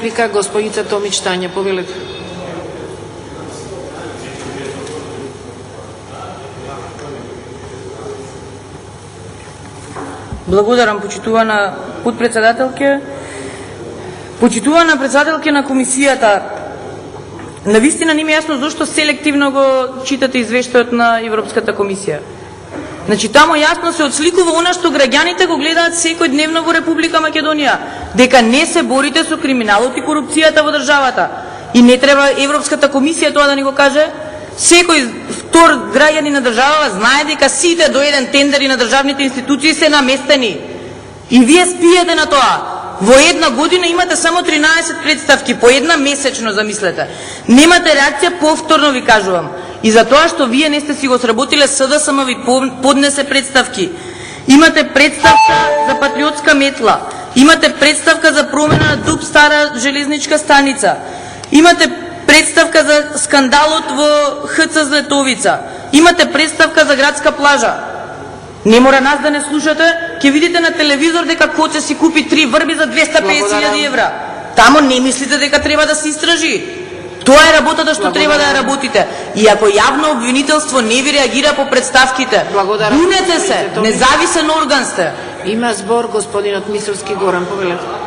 реплика, господица Томич Тања, повелете. Благодарам, почитувана подпредседателке. Почитувана председателке на комисијата, навистина не ми е јасно зашто селективно го читате извештајот на Европската комисија. Значи, тамо јасно се отсликува она што граѓаните го гледаат секојдневно во Република Македонија, дека не се борите со криминалот и корупцијата во државата. И не треба Европската комисија тоа да ни го каже. Секој втор граѓани на државава знае дека сите до еден тендери на државните институции се наместени. И вие спиете на тоа. Во една година имате само 13 представки, по една месечно, замислете. Немате реакција, повторно ви кажувам. И за тоа што вие не сте си го сработиле, СДСМ ви поднесе представки. Имате представка за патриотска метла. Имате представка за промена на Дуб стара железничка станица. Имате представка за скандалот во ХЦ Злетовица. Имате представка за градска плажа. Не мора нас да не слушате, ќе видите на телевизор дека Коце си купи 3 врби за 250.000 евра. Тамо не мислите дека треба да се истражи. Тоа е работата што треба да ја работите. И ако јавно обвинителство не ви реагира по представките, бунете се, независен орган сте. Има збор господинот Мисовски Горан, повелете.